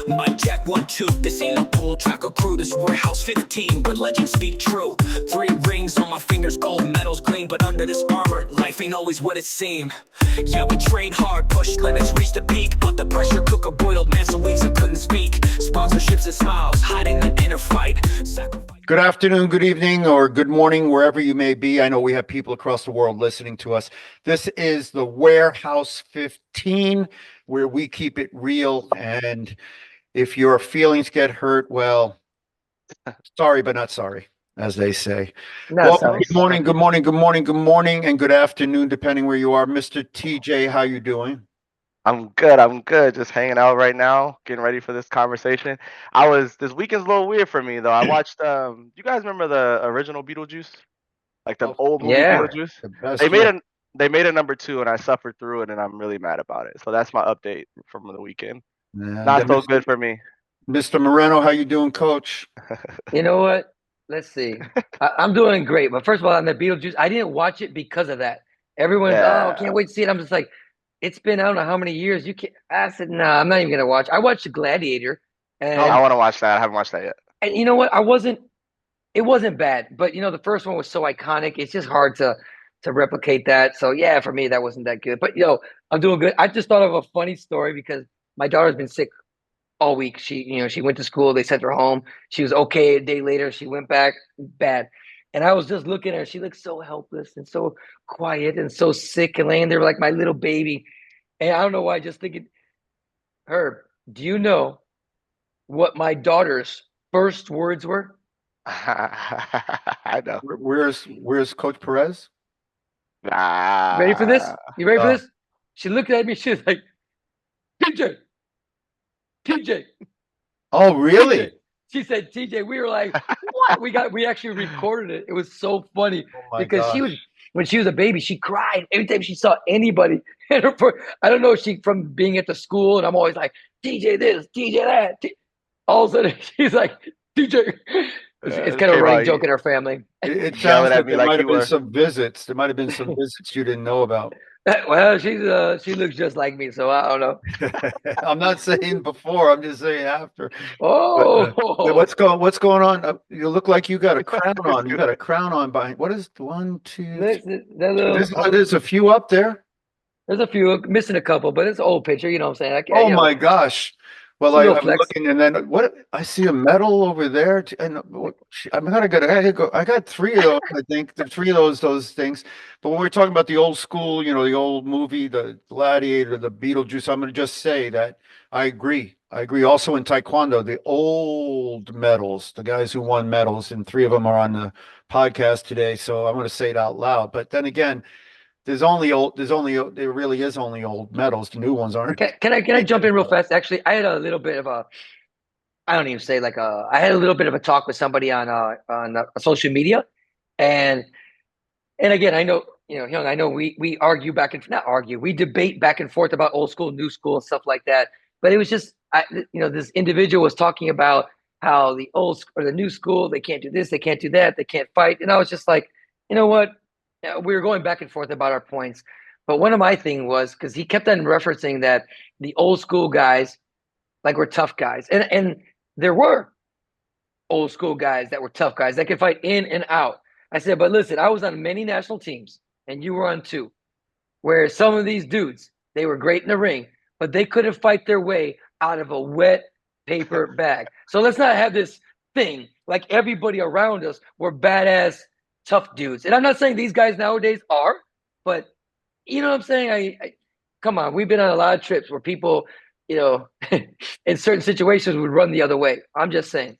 My Jack 1-2, this ain't a pull tracker crew. This warehouse 15, but legends speak true. 3 rings on my fingers, gold medals gleam. But under this armor, life ain't always what it seemed. Yeah, we trained hard, pushed limits, reached the peak. But the pressure cooker boiled, man, so weeks I couldn't speak. Sponsorships and smiles, hiding the inner fight. Good afternoon, good evening, or good morning, wherever you may be. I know we have people across the world listening to us. This is the Warehouse 15, where we keep it real. And if your feelings get hurt, well, sorry, but not sorry, as they say. No, Well, sorry. good morning, good morning, good morning, good morning, and good afternoon, depending where you are. Mr. TJ, how you doing? I'm good. I'm good. Just hanging out right now, getting ready for this conversation. This weekend's a little weird for me though. I watched you guys remember the original Beetlejuice? Like the old movie Yeah. Beetlejuice? The best They made one. they made a number 2 and I suffered through it and I'm really mad about it. So that's my update from the weekend. And Not then so good for me. Mr. Moreno, how you doing, Coach? You know what? Let's see. I'm doing great. But first of all, on the Beetlejuice, I didn't watch it because of that. Everyone's, Yeah. I can't wait to see it. I'm just like, it's been, I don't know how many years. You can't. I said, no, I'm not even going to watch. I watched Gladiator. And, I want to watch that. I haven't watched that yet. and you know what? It wasn't bad. But, the first one was so iconic. It's just hard to replicate that. So, yeah, for me, that wasn't that good. But, I'm doing good. I just thought of a funny story because my daughter's been sick all week. She went to school. They sent her home. She was okay. A day later, she went back bad. And I was just looking at her. She looked so helpless and so quiet and so sick and laying there like my little baby. And I don't know why. Just thinking, Herb, do you know what my daughter's first words were? I know. Where's Coach Perez? Ready for this? You ready for No. this? She looked at me. She was like, TJ. Oh, really? TJ. She said, TJ, we were like, what? We actually recorded it. It was so funny Oh my because gosh. when she was a baby, she cried every time she saw anybody. And I don't know if she from being at the school, and I'm always like, TJ this, TJ that. All of a sudden, she's like, TJ. It's kind of a running joke in our family. It sounds Yelling at like me there like might you have been were. some visits. There might have been some visits you didn't know about. Well, she looks just like me, so I don't know. I'm not saying before. I'm just saying after. Oh, What's going on? You look like you got a crown on. You got a crown on behind. What is 1, 2, 3? There's a few up there. There's a few missing a couple, but it's an old picture. You know what I'm saying? Oh my gosh. Well, Little I'm flex. looking, and then what? I see a medal over there, and I'm gonna go. I got 3 of those. I think the 3 of those things. But when we're talking about the old school, the old movie, the Gladiator, the Beetlejuice, I'm gonna just say that I agree. I agree. Also in Taekwondo, the old medals, the guys who won medals, and 3 of them are on the podcast today. So I'm gonna say it out loud. But then again, there really is only old medals. The new ones aren't. Can I jump in real fast? Actually, I had a little bit of I don't even say I had a little bit of a talk with somebody on social media, and again, I know, Hyung, I know we argue back and not argue, we debate back and forth about old school, new school, and stuff like that. But it was just, this individual was talking about how the old or the new school, they can't do this, they can't do that, they can't fight, and I was just like, you know what? We were going back and forth about our points, but one of my thing was because he kept on referencing that the old school guys like were tough guys, and there were old school guys that were tough guys that could fight in and out. I said, but listen, I was on many national teams and you were on 2, where some of these dudes, they were great in the ring, but they couldn't fight their way out of a wet paper bag. So let's not have this thing like everybody around us were badass tough dudes. And I'm not saying these guys nowadays are, but you know what I'm saying? I come on, we've been on a lot of trips where people, in certain situations would run the other way. I'm just saying.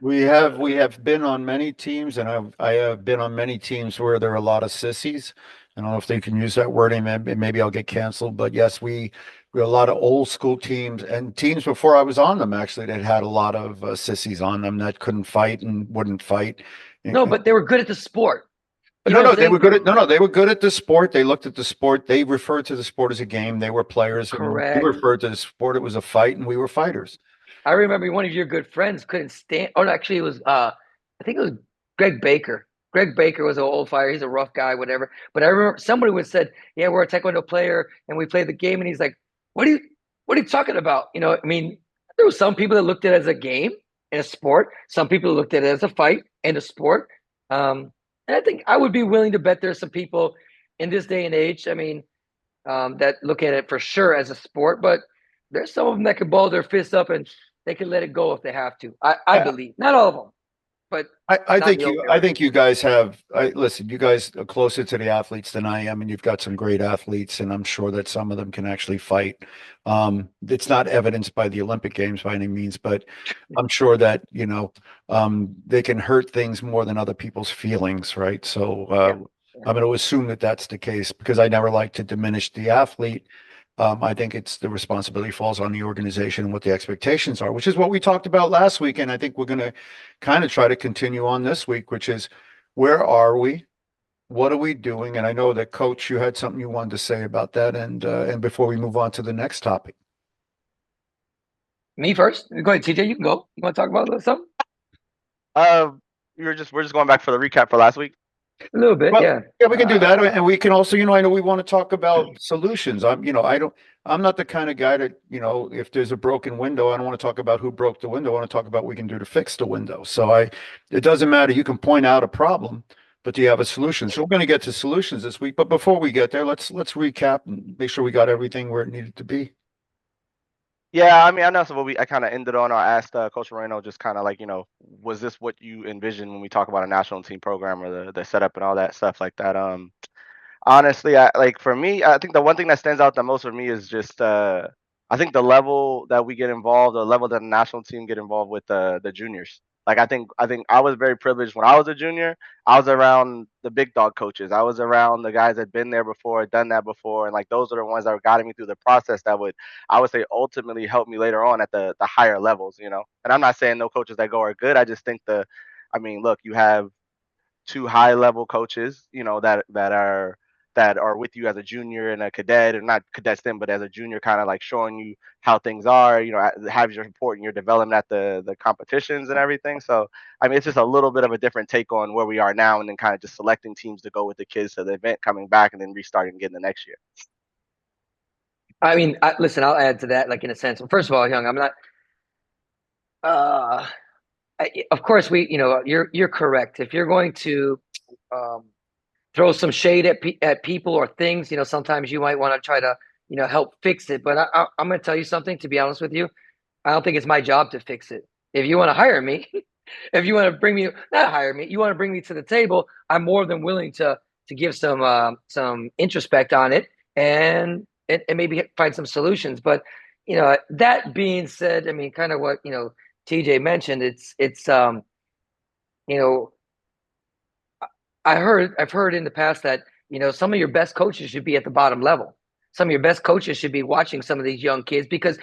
We have been on many teams, and I have been on many teams where there are a lot of sissies. I don't know if they can use that wording. Maybe I'll get canceled. But yes, we had a lot of old school teams and teams before I was on them actually that had a lot of sissies on them that couldn't fight and wouldn't fight. No, but they were good at the sport. They were good at they were good at the sport. They looked at the sport. They referred to the sport as a game. They were players. Correct. We referred to the sport. It was a fight, and we were fighters. I remember one of your good friends couldn't stand. Oh, actually, it was I think it was Greg Baker. Greg Baker was an old fighter. He's a rough guy, whatever. But I remember somebody would said, "Yeah, we're a Taekwondo player, and we played the game." And he's like, "What are you talking about?" I mean, There were some people that looked at it as a game and a sport. Some people looked at it as a fight and a sport. And I think I would be willing to bet there's some people in this day and age, I mean, that look at it for sure as a sport, but there's some of them that can ball their fists up and they can let it go if they have to. I believe. Not all of them, but I not think the you, overall. I think you guys have, listen, you guys are closer to the athletes than I am, and you've got some great athletes, and I'm sure that some of them can actually fight. It's not evidenced by the Olympic Games by any means, but I'm sure that, they can hurt things more than other people's feelings, right? So, I'm going to assume that that's the case because I never like to diminish the athlete. I think it's the responsibility falls on the organization and what the expectations are, which is what we talked about last week. And I think we're going to kind of try to continue on this week, which is where are we? What are we doing? And I know that Coach, you had something you wanted to say about that. And before we move on to the next topic. Me first? Go ahead, TJ, you can go. You want to talk about something? We're just going back for the recap for last week. A little bit, Well, yeah. Yeah, we can do that. And we can also, I know we want to talk about solutions. I'm not the kind of guy that, if there's a broken window, I don't want to talk about who broke the window. I want to talk about what we can do to fix the window. So it doesn't matter. You can point out a problem, but do you have a solution? So we're going to get to solutions this week. But before we get there, let's recap and make sure we got everything where it needed to be. Yeah, I mean, I know. So I kind of ended on, I asked Coach Moreno just kind of like, was this what you envisioned when we talk about a national team program or the setup and all that stuff like that? Honestly, for me, I think the one thing that stands out the most for me is just I think the level that we get involved, the level that the national team get involved with the juniors. Like I think I was very privileged when I was a junior. I was around the big dog coaches. I was around the guys that been there before, done that before, and like those are the ones that were guiding me through the process that would, I would say, ultimately help me later on at the higher levels. And I'm not saying no coaches that go are good. I just think I mean, look, you have two high level coaches, that are with you as a junior and a cadet, and not cadets then, but as a junior, kind of like showing you how things are, have your support and your development at the competitions and everything. So I mean, it's just a little bit of a different take on where we are now, and then kind of just selecting teams to go with the kids to the event, coming back, and then restarting again the next year. I mean, listen, I'll add to that, like in a sense. First of all, Young, I'm not. Of course, you're correct. If you're going to throw some shade at people or things, sometimes you might want to try to, help fix it. But I'm going to tell you something. To be honest with you, I don't think it's my job to fix it. If you want to hire me, if you want to bring me, not hire me, you want to bring me to the table, I'm more than willing to give some introspect on it and maybe find some solutions. But that being said, I mean, kind of what TJ mentioned. I've heard in the past that some of your best coaches should be at the bottom level. Some of your best coaches should be watching some of these young kids because,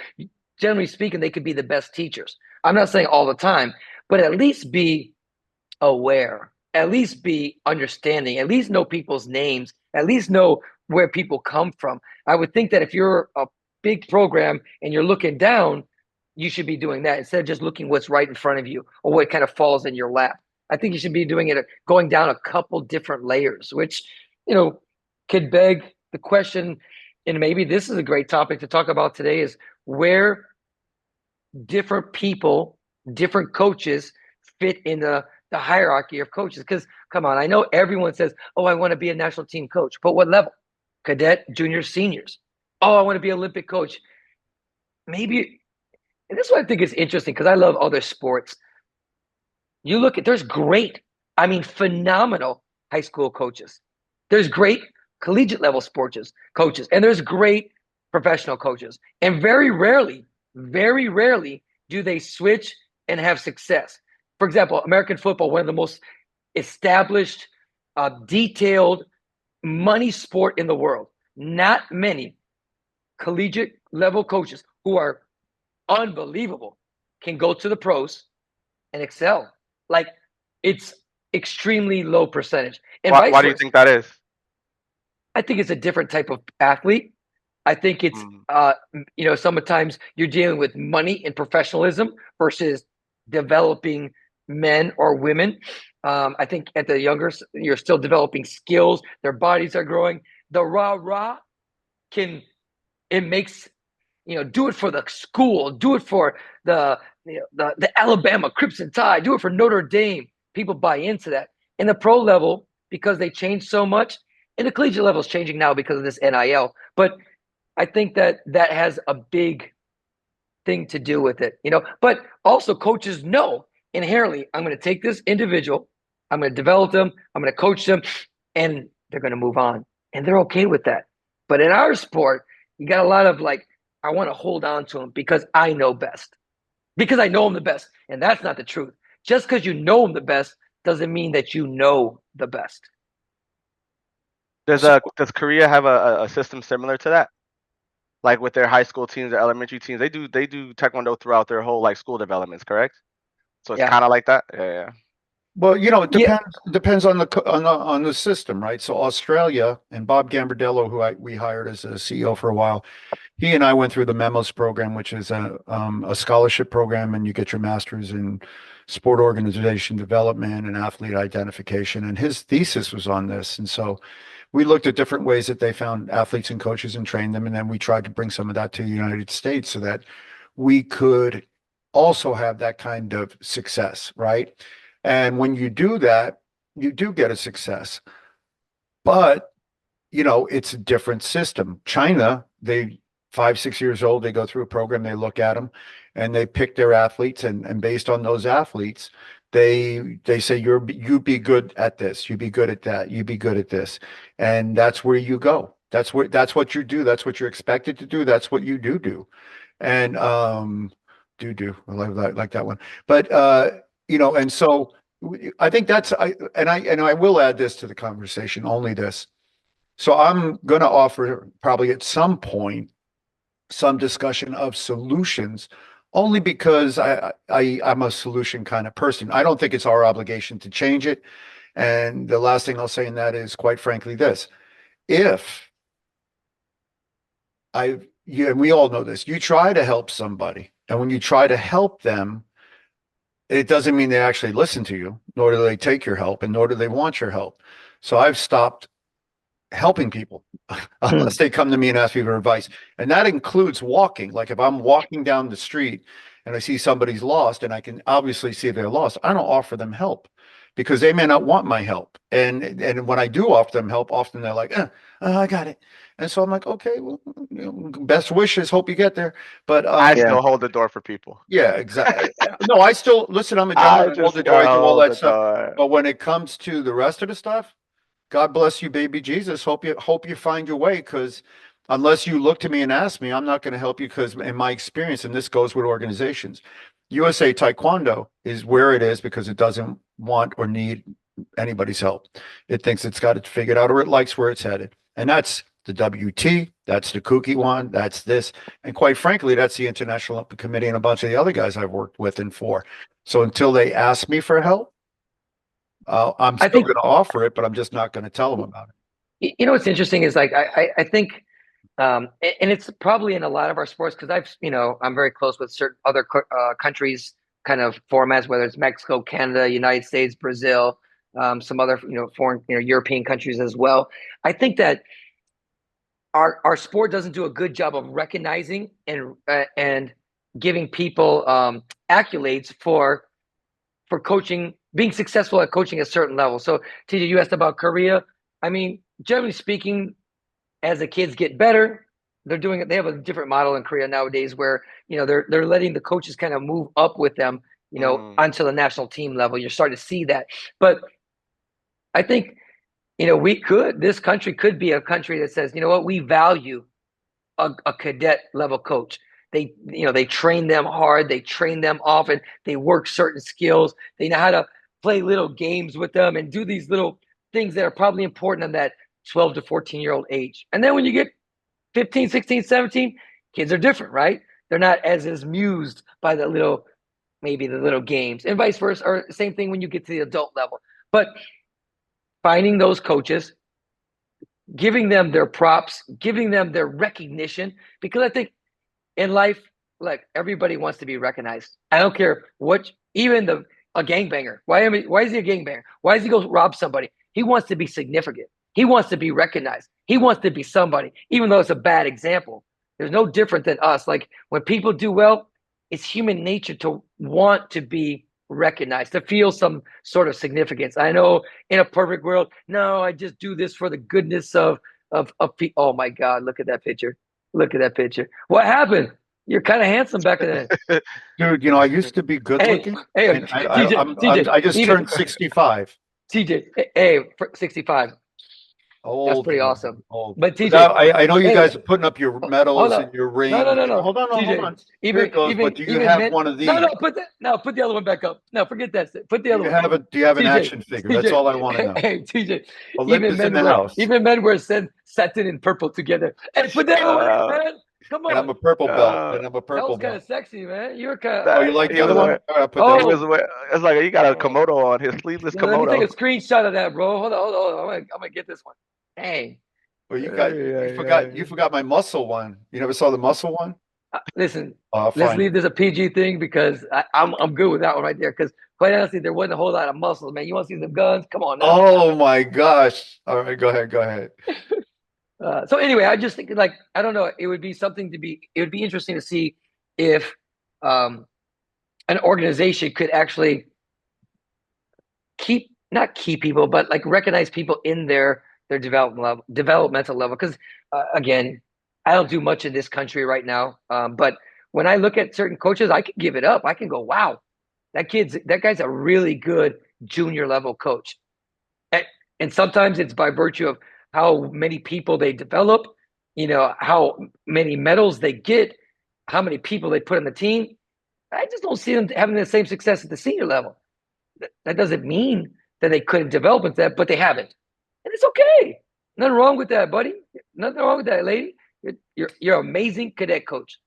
generally speaking, they could be the best teachers. I'm not saying all the time, but at least be aware, at least be understanding, at least know people's names, at least know where people come from. I would think that if you're a big program and you're looking down, you should be doing that instead of just looking what's right in front of you or what kind of falls in your lap. I think you should be doing it, going down a couple different layers, which, could beg the question, and maybe this is a great topic to talk about today, is where different people, different coaches fit in the hierarchy of coaches. Because come on, I know everyone says, oh, I want to be a national team coach, but what level? Cadet, juniors, seniors. Oh, I want to be an Olympic coach. Maybe, and this is what I think is interesting because I love other sports. You look at, there's great, I mean, phenomenal high school coaches. There's great collegiate level sports coaches, and there's great professional coaches. And very rarely do they switch and have success. For example, American football, one of the most established, detailed money sport in the world. Not many collegiate level coaches who are unbelievable can go to the pros and excel. Like, it's extremely low percentage. And Why do you think that is? I think it's a different type of athlete. I think it's, sometimes you're dealing with money and professionalism versus developing men or women. I think at the younger, you're still developing skills. Their bodies are growing. The rah-rah it makes do it for the school, do it for the Alabama Crimson Tide, do it for Notre Dame. People buy into that. In the pro level, because they changed so much, and the collegiate level is changing now because of this NIL. But I think that has a big thing to do with it, But also, coaches know inherently, I'm going to take this individual, I'm going to develop them, I'm going to coach them, and they're going to move on, and they're okay with that. But in our sport, you got a lot of like, I want to hold on to them because I know best, because I know them the best, and that's not the truth. Just because you know them the best doesn't mean that you know the best. Does Korea have a system similar to that? Like with their high school teams or elementary teams, they do taekwondo throughout their whole like school developments, correct? So it's kind of like that. Yeah. Well, it depends on the system, right? So Australia, and Bob Gambardello, who we hired as a CEO for a while, he and I went through the MEMOS program, which is a scholarship program, and you get your master's in sport organization development and athlete identification. And his thesis was on this. And so we looked at different ways that they found athletes and coaches and trained them. And then we tried to bring some of that to the United States so that we could also have that kind of success, right? And when you do that, you do get a success. But, it's a different system. China, 5, 6 years old, they go through a program, they look at them, and they pick their athletes, and based on those athletes, they say you be good at this, you be good at that, you be good at this, and that's where you go. That's what you do. That's what you're expected to do. That's what you do. And do I like that one. But and so I think I will add this to the conversation, only this. So I'm going to offer probably at some point some discussion of solutions, only because I'm a solution kind of person. I don't think it's our obligation to change it. And the last thing I'll say in that is, quite frankly, this: if and we all know this, you try to help somebody, and when you try to help them, it doesn't mean they actually listen to you, nor do they take your help, and nor do they want your help. So I've stopped helping people unless they come to me and ask me for advice. And that includes walking. Like if I'm walking down the street and I see somebody's lost, and I can obviously see they're lost, I don't offer them help because they may not want my help. And when I do offer them help, often they're like, I got it. And so I'm like, okay, well, best wishes, hope you get there. But I still hold the door for people. Yeah, exactly. No, I still listen. I'm a gentleman. I hold the door. I do all that stuff. But when it comes to the rest of the stuff, God bless you, baby Jesus. Hope you find your way, because unless you look to me and ask me, I'm not going to help you, because in my experience, and this goes with organizations, USA Taekwondo is where it is because it doesn't want or need anybody's help. It thinks it's got it figured out, or it likes where it's headed. And that's the WT, that's the Kooky one, that's this. And quite frankly, that's the International Olympic Committee and a bunch of the other guys I've worked with and for. So until they ask me for help, I'm still going to offer it, but I'm just not going to tell them about it. What's interesting is like I think, and it's probably in a lot of our sports, because I'm very close with certain other countries, kind of formats, whether it's Mexico, Canada, United States, Brazil, some other foreign European countries as well. I think that our sport doesn't do a good job of recognizing and giving people accolades for coaching, being successful at coaching at a certain level. So TJ, you asked about Korea. I mean, generally speaking, as the kids get better, they have a different model in Korea nowadays where, they're letting the coaches kind of move up with them, onto the national team level. You're starting to see that. But I think, this country could be a country that says, we value a cadet level coach. They train them hard, they train them often, they work certain skills, they know how to play little games with them and do these little things that are probably important in that 12 to 14-year-old age. And then when you get 15, 16, 17, kids are different, right? They're not as amused by the little games, and vice versa, or same thing when you get to the adult level. But finding those coaches, giving them their props, giving them their recognition, because I think in life, like, everybody wants to be recognized. I don't care what, even a gangbanger. Why is he a gangbanger? Why does he go rob somebody? He wants to be significant. He wants to be recognized. He wants to be somebody, even though it's a bad example. There's no different than us. Like when people do well, it's human nature to want to be recognized, to feel some sort of significance. I know in a perfect world, no, I just do this for the goodness of people. Oh my God, look at that picture. Look at that picture. What happened? You're kind of handsome back then. Dude, you know, I used to be good Hey, looking, hey, and TJ, I just even turned 65. TJ, hey, 65. That's Old, pretty man, awesome. old. But But TJ, now I know you hey, guys are putting up your hold medals up. and your No, no, rings. no, no. Hold on, hold TJ, on. Here it goes. But do you have men. one of No, no, these? put the other one back up. No, forget that. Put the Do other you one. have do you have an TJ, action figure? That's TJ, all I want to know. hey, TJ. Olympus in the house, Even men wear satin and purple together. Hey, put that away, Uh, man. Come and I'm on. a purple belt, uh, and I'm a That purple was kind of belt. sexy, man. You were kind of. Oh, that you like he the was other one? wearing. All right, I'll put that He one. was Oh, wearing. It's like he got a oh. komodo on, his sleeveless Yeah, let me take komodo. a screenshot of that, bro. Hold on. I'm gonna get this one. Dang. Well, Yeah. you forgot my muscle one. You never saw the muscle one? Listen, Oh, let's fine. leave this a PG thing because I'm good with that one right there. Because quite honestly, there wasn't a whole lot of muscles, man. You want to see some guns? Come on now. Oh my gosh. All right, go ahead, go ahead. So anyway, I just think like I don't know. It would be something to be. It would be interesting to see if um, an organization could actually not keep people, but like recognize people in their developmental level. Because again, I don't do much in this country right now, but when I look at certain coaches, I can give it up. I can go, wow, that guy's a really good junior level coach. And sometimes it's by virtue of how many people they develop, how many medals they get, how many people they put on the team. I just don't see them having the same success at the senior level. That doesn't mean that they couldn't develop into that, but they haven't. And it's okay. Nothing wrong with that, buddy. Nothing wrong with that, lady. You're amazing cadet coach.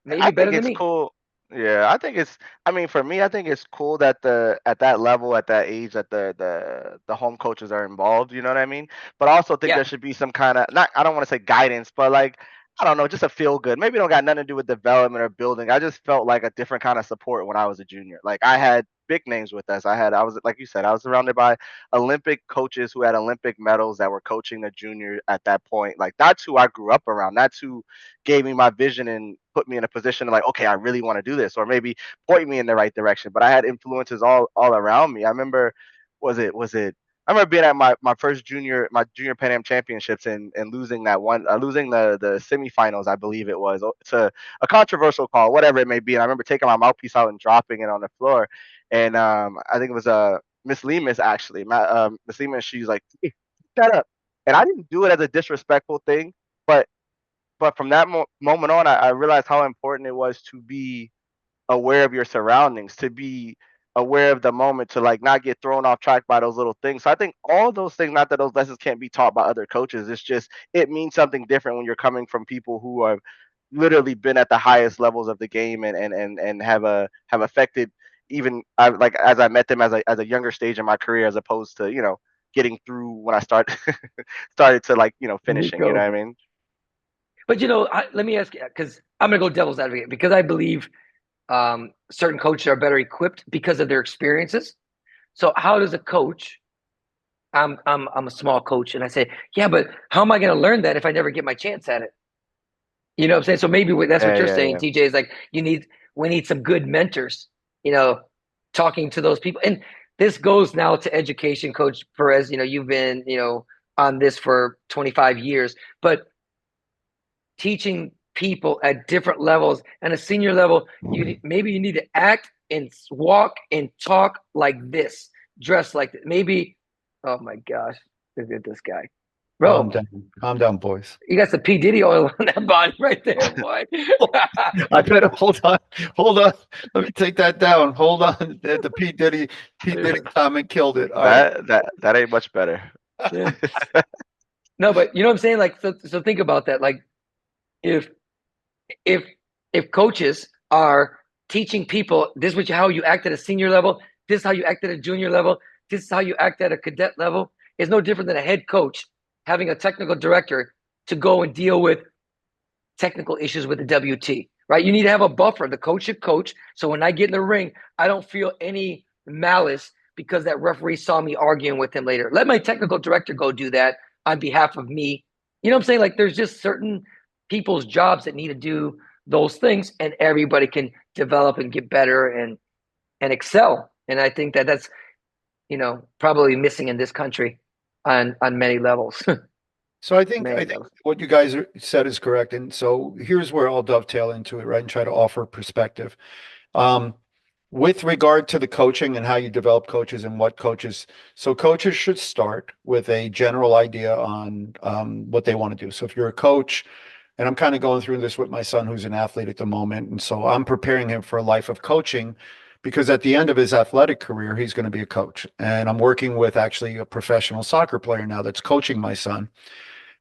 I Maybe better think than it's me. cool. Yeah, I think it's. I mean, for me, I think it's cool that at that level, at that age, that the home coaches are involved. You know what I mean? But I also think Yeah. there should be some kind of, not. I don't want to say guidance, but like, I don't know, just a feel good. Maybe it don't got nothing to do with development or building. I just felt like a different kind of support when I was a junior. Like I had big names with us. I was like you said, I was surrounded by Olympic coaches who had Olympic medals that were coaching the junior at that point. Like that's who I grew up around. That's who gave me my vision and put me in a position to like, okay, I really want to do this, or maybe point me in the right direction. But I had influences all around me. I remember, was it? I remember being at my first junior Pan Am championships and losing that one, losing the semifinals, I believe it was. It's a controversial call, whatever it may be. And I remember taking my mouthpiece out and dropping it on the floor, and I think it was Miss Lemus actually. Miss Lemus, she's like, hey, shut up. And I didn't do it as a disrespectful thing, but from that moment on, I realized how important it was to be aware of your surroundings, to be aware of the moment, to like not get thrown off track by those little things. So I think all those things, not that those lessons can't be taught by other coaches, it's just it means something different when you're coming from people who have literally been at the highest levels of the game and have affected even like as I met them as a younger stage in my career as opposed to getting through when I started to like finishing. You know Nico. what I mean? But let me ask you, because I'm gonna go devil's advocate because I believe certain coaches are better equipped because of their experiences. So how does a coach? I'm a small coach, and I say, yeah, but how am I going to learn that if I never get my chance at it? You know what I'm saying? So maybe that's what Yeah, you're yeah, saying, yeah. TJ. Is like we need some good mentors. Talking to those people, and this goes now to education, Coach Perez. You've been on this for 25 years, but teaching people at different levels and a senior level, maybe you need to act and walk and talk like this, dress like this. Maybe, oh my gosh, look at this guy, bro. Calm down, boys. You got some P Diddy oil on that body right there, boy. I better hold on. Let me take that down. Hold on. The P Diddy comment killed it. All right. That ain't much better. Yeah. No, but you know what I'm saying? Like, so think about that. Like, if if if coaches are teaching people this is how you act at a senior level, this is how you act at a junior level, this is how you act at a cadet level, it's no different than a head coach having a technical director to go and deal with technical issues with the WT, right? You need to have a buffer. The coach should coach. So when I get in the ring, I don't feel any malice because that referee saw me arguing with him later. Let my technical director go do that on behalf of me. You know what I'm saying? Like there's just certain people's jobs that need to do those things, and everybody can develop and get better and excel. And I think that that's, probably missing in this country on many levels. So I think Many levels. what you guys said is correct. And so here's where I'll dovetail into it, right? And try to offer perspective. With regard to the coaching and how you develop coaches and what coaches, so coaches should start with a general idea on what they want to do. So if you're a coach, and I'm kind of going through this with my son, who's an athlete at the moment, and so I'm preparing him for a life of coaching, because at the end of his athletic career, he's going to be a coach. And I'm working with actually a professional soccer player now that's coaching my son.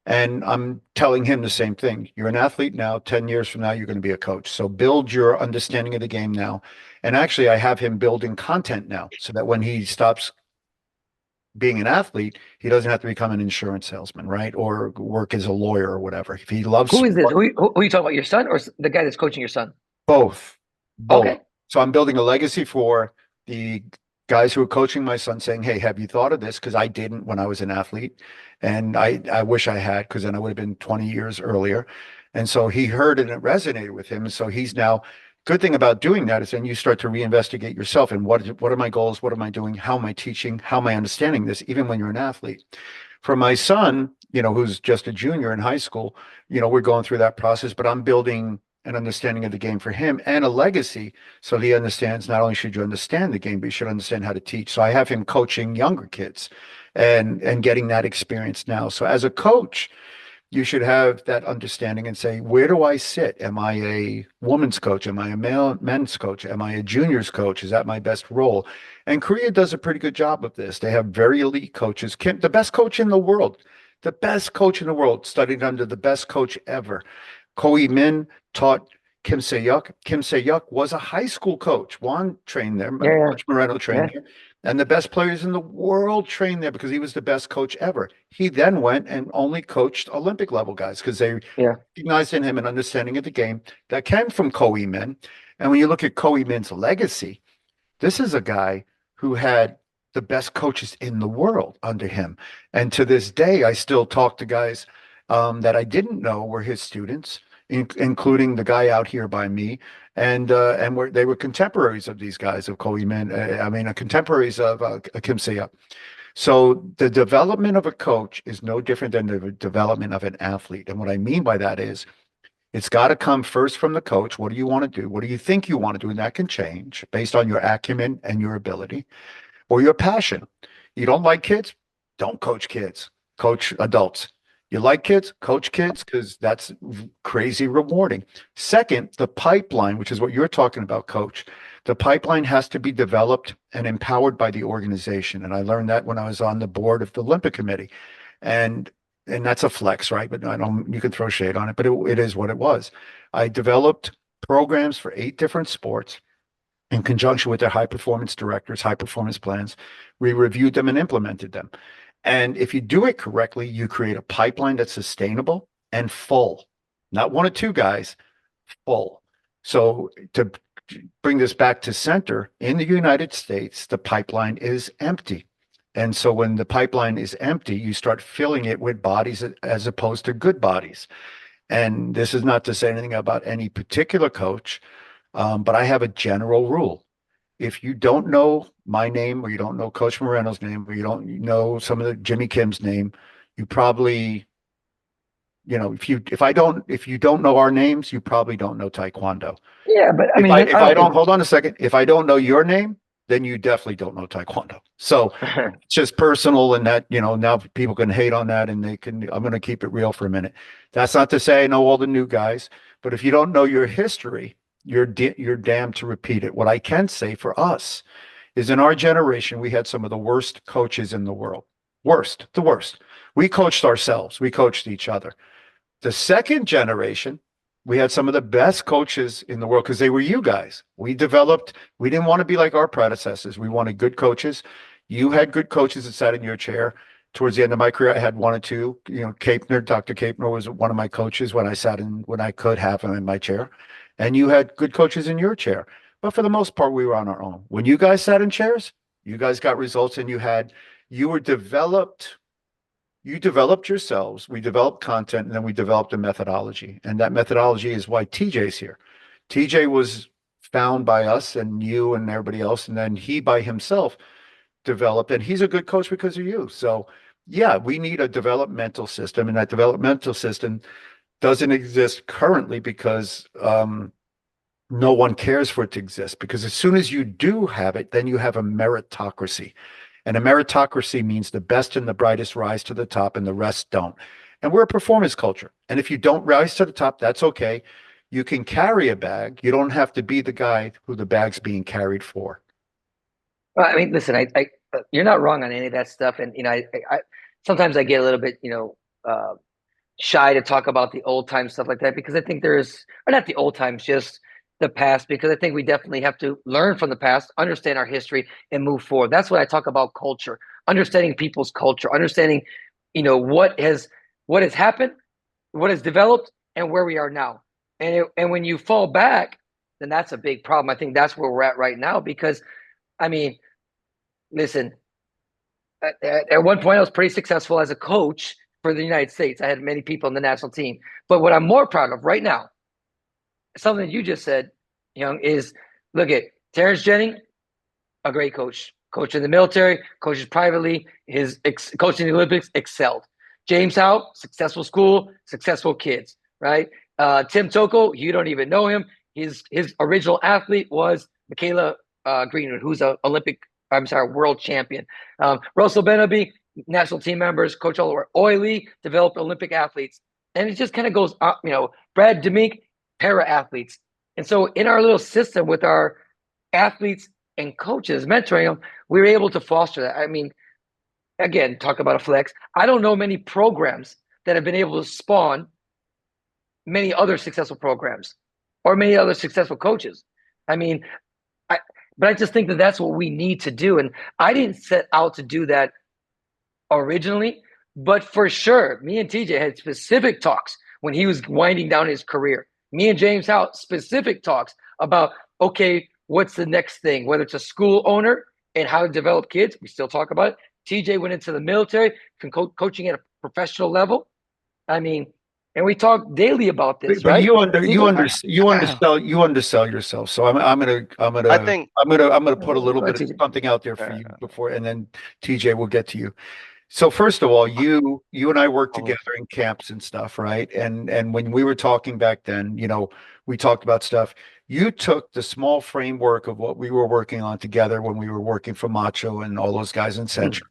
And I'm telling him the same thing. You're an athlete now. 10 years from now, you're going to be a coach. So build your understanding of the game now. And actually, I have him building content now so that when he stops being an athlete, he doesn't have to become an insurance salesman, right? Or work as a lawyer or whatever. If he loves Who is this? sport, Who are you talking about? Your son or the guy that's coaching your son? both. Okay. So I'm building a legacy for the guys who are coaching my son, saying, hey, have you thought of this? Because I didn't when I was an athlete. And I wish I had, because then I would have been 20 years earlier. And so he heard it and it resonated with him. And so he's now, good thing about doing that is then you start to reinvestigate yourself and what are my goals? What am I doing? How am I teaching? How am I understanding this, even when you're an athlete? For my son, who's just a junior in high school, we're going through that process, but I'm building an understanding of the game for him and a legacy. So he understands, not only should you understand the game, but you should understand how to teach. So I have him coaching younger kids and getting that experience now. So as a coach, you should have that understanding and say, where do I sit? Am I a woman's coach? Am I a men's coach? Am I a juniors coach? Is that my best role? And Korea does a pretty good job of this. They have very elite coaches. Kim, the best coach in the world, studied under the best coach ever. Ko Min taught Kim Se-yuk. Kim Se-yuk was a high school coach. Juan trained there. Yeah. Coach Moreno trained there. And the best players in the world trained there because he was the best coach ever. He then went and only coached Olympic level guys because they recognized in him an understanding of the game that came from Ko Min. And when you look at Ko Min's legacy, this is a guy who had the best coaches in the world under him. And to this day, I still talk to guys that I didn't know were his students, including the guy out here by me. And they were contemporaries of these guys, of Ko Min. Contemporaries of Kim Se-yuk. So the development of a coach is no different than the development of an athlete. And what I mean by that is, it's got to come first from the coach. What do you want to do? What do you think you want to do? And that can change based on your acumen and your ability or your passion. You don't like kids? Don't coach kids. Coach adults. You like kids? Coach kids, because that's crazy rewarding. Second, the pipeline, which is what you're talking about, Coach. The pipeline has to be developed and empowered by the organization. And I learned that when I was on the board of the Olympic Committee. And that's a flex, right? But you can throw shade on it, but it is what it was. I developed programs for 8 different sports in conjunction with their high performance directors, high performance plans. We reviewed them and implemented them. And if you do it correctly, you create a pipeline that's sustainable and full, not 1 or 2 guys, full. So to bring this back to center, in the United States, the pipeline is empty. And so when the pipeline is empty, you start filling it with bodies as opposed to good bodies. And this is not to say anything about any particular coach, but I have a general rule. If you don't know my name, or you don't know Coach Moreno's name, or you don't know some of the Jimmy Kim's name, you probably, if you don't know our names, you probably don't know Taekwondo. Yeah, but hold on a second. If I don't know your name, then you definitely don't know Taekwondo. So it's just personal, and that, now people can hate on that, and I'm going to keep it real for a minute. That's not to say I know all the new guys, but if you don't know your history, you're damned to repeat it. What I can say for us is, in our generation, we had some of the worst coaches in the world. The worst. We coached ourselves. We coached each other. The second generation, we had some of the best coaches in the world because they were you guys. We didn't want to be like our predecessors. We wanted good coaches. You had good coaches that sat in your chair. Towards the end of my career, I had 1 or 2. Dr. Kapner was one of my coaches when I could have him in my chair. And you had good coaches in your chair. But for the most part, we were on our own. When you guys sat in chairs, you guys got results, and you were developed You developed yourselves, we developed content, and then we developed a methodology. And that methodology is why TJ's here. TJ was found by us and you and everybody else, and then he by himself developed, and he's a good coach because of you. So yeah, we need a developmental system, and that developmental system doesn't exist currently because no one cares for it to exist. Because as soon as you do have it, then you have a meritocracy. And a meritocracy means the best and the brightest rise to the top and the rest don't. And we're a performance culture. And if you don't rise to the top, that's okay. You can carry a bag. You don't have to be the guy who the bag's being carried for. Well, I mean, listen, you're not wrong on any of that stuff. And, I sometimes I get a little bit, shy to talk about the old time stuff like that, because I think or not the old times, just the past, because I think we definitely have to learn from the past, understand our history, and move forward. That's what I talk about: culture, understanding people's culture, understanding, what has happened, what has developed, and where we are now. And when you fall back, then that's a big problem. I think that's where we're at right now, because, I mean, listen, at one point I was pretty successful as a coach for the United States. I had many people in the national team. But what I'm more proud of right now, something you just said, is look at Terrence Jennings, a great coach, coach in the military, coaches privately, his coaching in the Olympics, excelled. James Howe, successful school, successful kids, right? Tim Toko, you don't even know him. His original athlete was Michaela Greenwood, who's a world champion. Russell Benaby, national team members, coach all over. Oily developed Olympic athletes. And it just kind of goes up, Brad Demink, para athletes. And so in our little system with our athletes and coaches mentoring them, we were able to foster that. I mean, again, talk about a flex. I don't know many programs that have been able to spawn many other successful programs or many other successful coaches. I mean, but I just think that that's what we need to do. And I didn't set out to do that originally, but for sure, me and TJ had specific talks when he was winding down his career. Me and James Howe, specific talks about, okay, what's the next thing? Whether it's a school owner and how to develop kids, we still talk about it. TJ went into the military, coaching at a professional level. I mean, and we talk daily about this, But right? you undersell yourself. So I'm I gonna put a little bit of something out there for you before, and then TJ will get to you. So first of all, you and I worked together in camps and stuff, right? And when we were talking back then, we talked about stuff. You took the small framework of what we were working on together when we were working for Macho and all those guys in Century.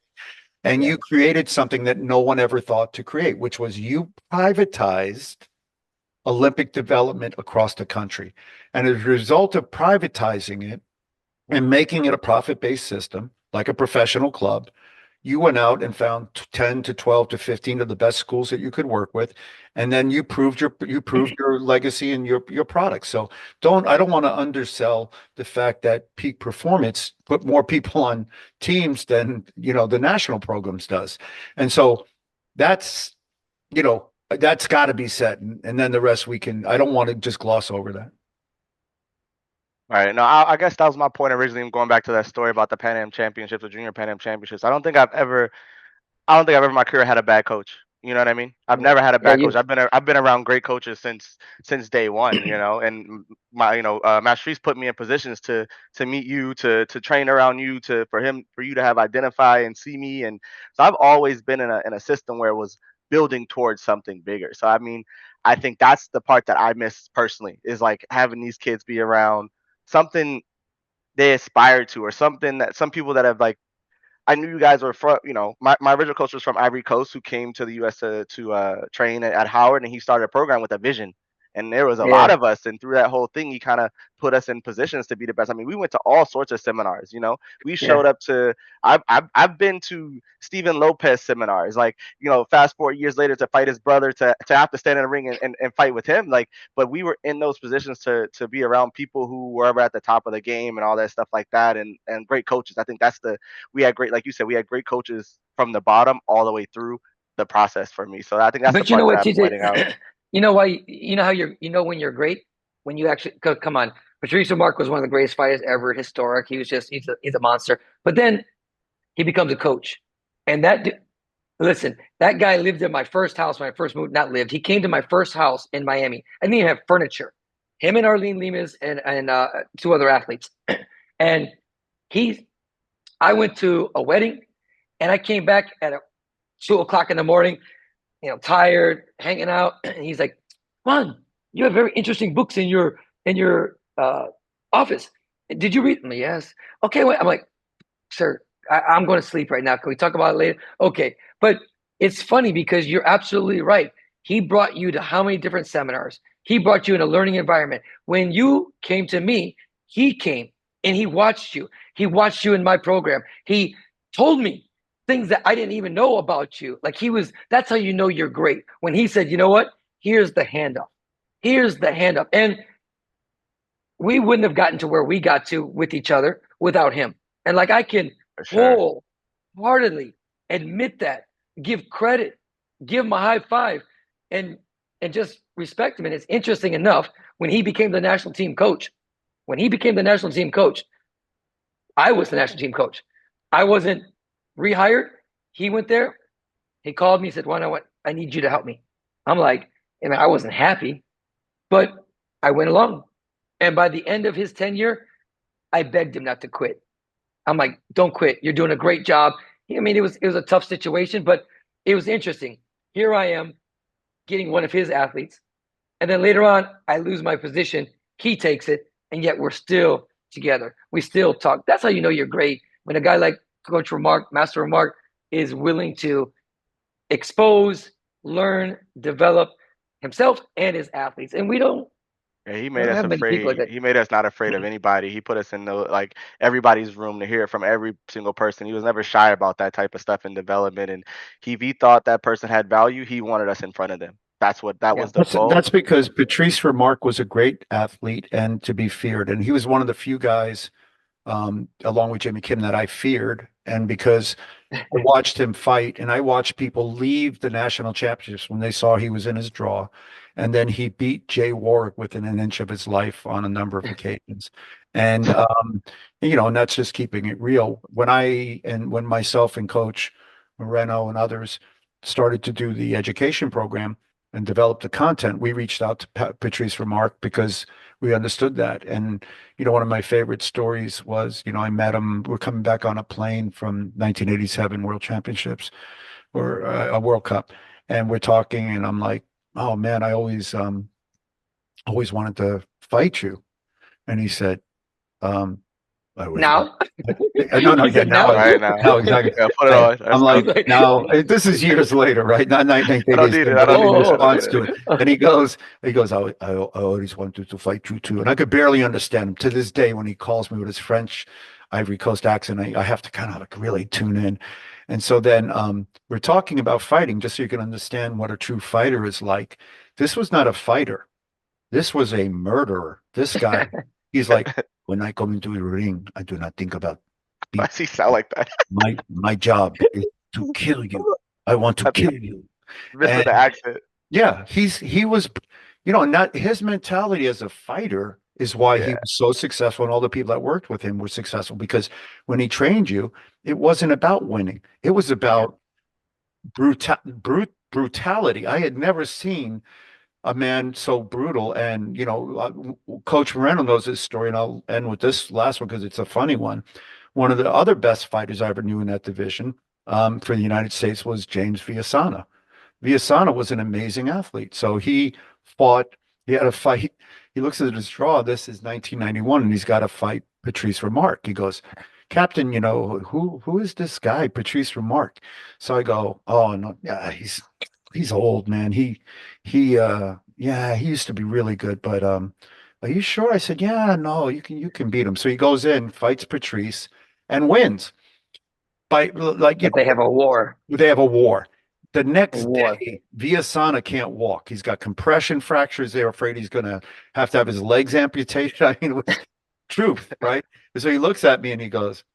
And you created something that no one ever thought to create, which was you privatized Olympic development across the country. And as a result of privatizing it and making it a profit-based system, like a professional club, you went out and found 10 to 12 to 15 of the best schools that you could work with. And then you proved your legacy and your product. So I don't want to undersell the fact that Peak Performance put more people on teams than, the national programs does. And so that's got to be said. And then the rest I don't want to just gloss over that. All right. No, I guess that was my point originally. Going back to that story about the Pan Am Championships, the Junior Pan Am Championships. I don't think I've ever in my career had a bad coach. You know what I mean? I've never had a bad coach. I've been around great coaches since day one. And my Master put me in positions to meet you, to train around you, for you to have identify and see me. And so I've always been in a system where it was building towards something bigger. So I mean, I think that's the part that I miss personally, is like having these kids be around something they aspire to, or something that some people that have, like, I knew you guys were from, my original coach was from Ivory Coast, who came to the US to train at Howard, and he started a program with a vision. And there was a lot of us, and through that whole thing, he kind of put us in positions to be the best. I mean, we went to all sorts of seminars. We showed up to. I've been to Stephen Lopez seminars. Like, fast forward years later to fight his brother, to have to stand in the ring and fight with him. Like, but we were in those positions to be around people who were at the top of the game and all that stuff like that, and great coaches. I think we had great, like you said, we had great coaches from the bottom all the way through the process for me. So I think that's the part that I'm pointing out. You know why? You know how when you're great, when you actually come on. Patrice Mark was one of the greatest fighters ever, historic. He was he's a monster. But then he becomes a coach, and that Listen, that guy lived in my first house when I first moved. Not lived. He came to my first house in Miami. I didn't even have furniture. Him and Arlene Lemus and two other athletes. And I went to a wedding, and I came back at 2 o'clock in the morning, tired, hanging out. And he's like, "Juan, you have very interesting books in your office. Did you read them?" Yes. Okay, wait. I'm like, "Sir, I'm going to sleep right now. Can we talk about it later?" Okay. But it's funny because you're absolutely right. He brought you to how many different seminars? He brought you in a learning environment. When you came to me, he came and he watched you. He watched you in my program. He told me things that I didn't even know about you. Like that's how you know you're great. When he said, "You know what? Here's the handoff. Here's the handoff." And we wouldn't have gotten to where we got to with each other without him. And like I can For sure. wholeheartedly admit that, give credit, give him a high five, and just respect him. And it's interesting enough, when he became the national team coach, I was the national team coach. I wasn't rehired. He went there. He called me, said, I need you to help me." I'm like, and I wasn't happy, but I went along. And by the end of his tenure, I begged him not to quit. I'm like, "Don't quit. You're doing a great job." I mean, it was a tough situation, but it was interesting. Here I am getting one of his athletes, and then later on, I lose my position. He takes it, and yet we're still together. We still talk. That's how you know you're great. When a guy like Coach Remark, Master Remark, is willing to expose, learn, develop himself and his athletes. And we don't Yeah, he we made don't us have many people like afraid. that. He made us not afraid of anybody. He put us in the like everybody's room to hear it from every single person. He was never shy about that type of stuff in development. And if he thought that person had value, he wanted us in front of them. That Yeah. was the goal. That's because Patrice Remarque was a great athlete and to be feared. And he was one of the few guys, along with Jimmy Kim, that I feared. And because I watched him fight, and I watched people leave the national championships when they saw he was in his draw. And then he beat Jay Warwick within an inch of his life on a number of occasions. And, and that's just keeping it real. When myself and Coach Moreno and others started to do the education program and develop the content, we reached out to Patrice Remarque because we understood that. And one of my favorite stories was, I met him. We're coming back on a plane from 1987 World Championships or a World Cup, and we're talking, and I'm like, "Oh man, I always wanted to fight you." And he said, "I was Now, no, no, he yeah, said, "Now, now, Right now. now, exactly." Yeah, put it And on. I'm That's like, he's like, now, this is years later, right? Not I don't need 1987, it. I but don't in need it. I don't response need to it. it. And he goes, I always wanted to fight you too. And I could barely understand him to this day when he calls me with his French Ivory Coast accent. I have to kind of like really tune in. And so then we're talking about fighting, just so you can understand what a true fighter is like. This was not a fighter. This was a murderer. This guy, he's like, when I come into the ring, I do not think about Why people. does he sound like that? My job is to kill you. I want to kill you. Missing And the accent. yeah, he was, not his mentality as a fighter is why he Yeah. was so successful, and all the people that worked with him were successful because when he trained you, it wasn't about winning. It was about brutality. I had never seen a man so brutal. And, Coach Moreno knows this story, and I'll end with this last one because it's a funny one. One of the other best fighters I ever knew in that division for the United States was James Villasana. Villasana was an amazing athlete. So he had a fight. He looks at his draw. This is 1991, and he's got to fight Patrice Remarque. He goes, "Captain, who is this guy, Patrice Remarque?" So I go, "Oh no, yeah, he's old, man. He used to be really good, but are you sure?" I said, "Yeah, no, you can beat him." So he goes in, fights Patrice, and wins by like but they have a war. they have a war. The A next war. day, Villasana can't walk. He's got compression fractures. They're afraid he's going to have his legs amputated. I mean, it was truth, right? So he looks at me and he goes,